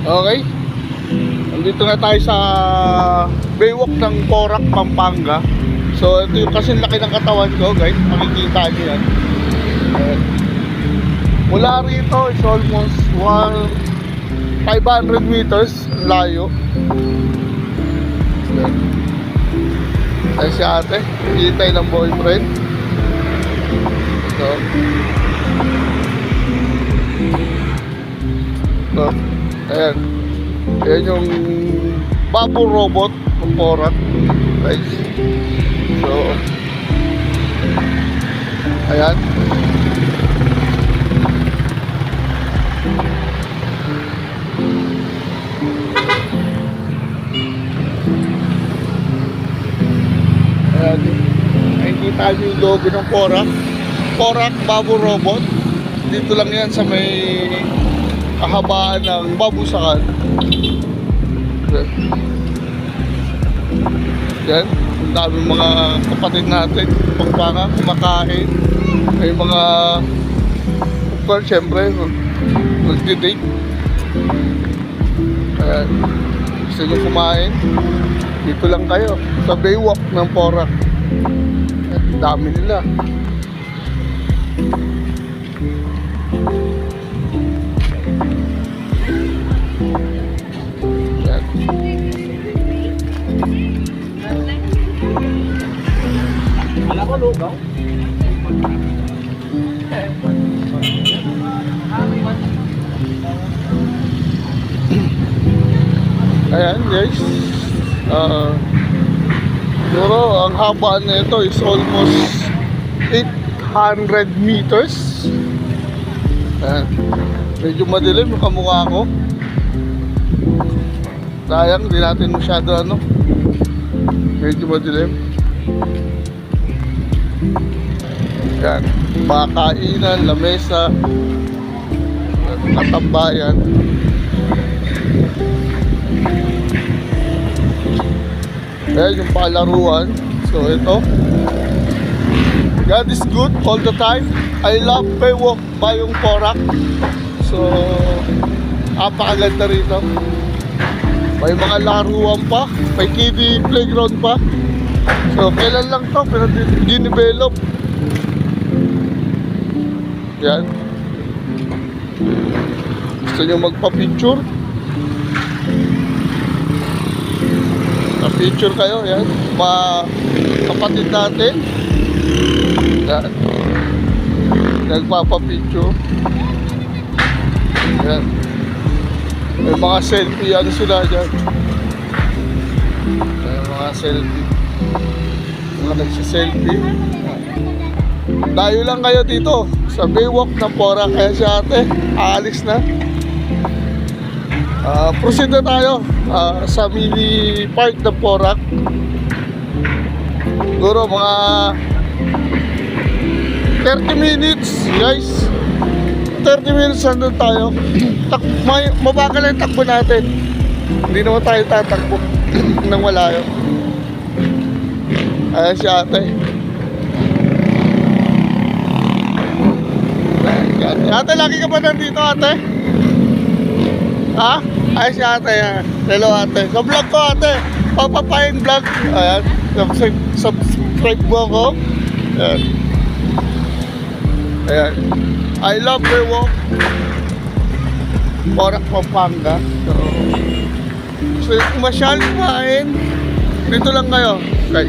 Okay. Nandito na tayo sa Baywalk ng Porac, Pampanga. So ito yung kasing laki ng katawan ko, guys. Makikita nyo yan. Mula rito is almost 500 meters layo. Ay si ate, hintay ng boyfriend. So, ayan. Ayan yung bubble robot ng Porac, guys. So, ayan. Ayan. Nakikita niyo yung logo ng Porac. Porac bubble robot. Dito lang yan sa may kahabaan ng Babusakan. Yan, ang daming mga kapatid natin Pampanga, kumakain. May mga, of course, syempre magdi-date. Ayan, gusto nyo kumain, dito lang kayo sa Baywalk ng Porac. Ang dami nila. Wala ko lugaw. Ayan guys, siguro ang haba nito is almost 800 meters. Ayan. Medyo madilim yung kamukha ko. Sayang, hindi natin masyado medyo madilim. Yan, mga kainan, lamesa, katambayan. Ayan yung palaruan. So ito, God is good all the time. I love Baywalk Bayong Porac. So napakaganda rito. May mga laruan pa, may kiddie playground pa. So kailan lang to pero dinevelop. Yan. Gusto nyo magpa-picture? Pa-picture kayo, yan. Kapatid natin. Yan. Nagpapa-picture. Yan. May mga selfie, sila dyan. May mga selfie. Mga nagsiselfie. Dayo lang kayo dito sa Baywalk ng Porac. Kaya si ate, aalis na. Proceed na tayo sa mini park ng Porac. Siguro mga 30 minutes guys. 30 minutes nandun tayo. Mabagal ang takbo natin. Hindi naman tayo tatakbo nang malayo. Ayan si ate. Ate, lagi ka ba nandito, ate? Ha? Ay, si ate yan. Hello, ate. Sa vlog ko, ate. Papapayin vlog. Ayan. Subscribe mo ako. Ayan. Ayan. I love Baywalk Porac, Pampanga. So kung masyal kumain, dito lang kayo. Okay.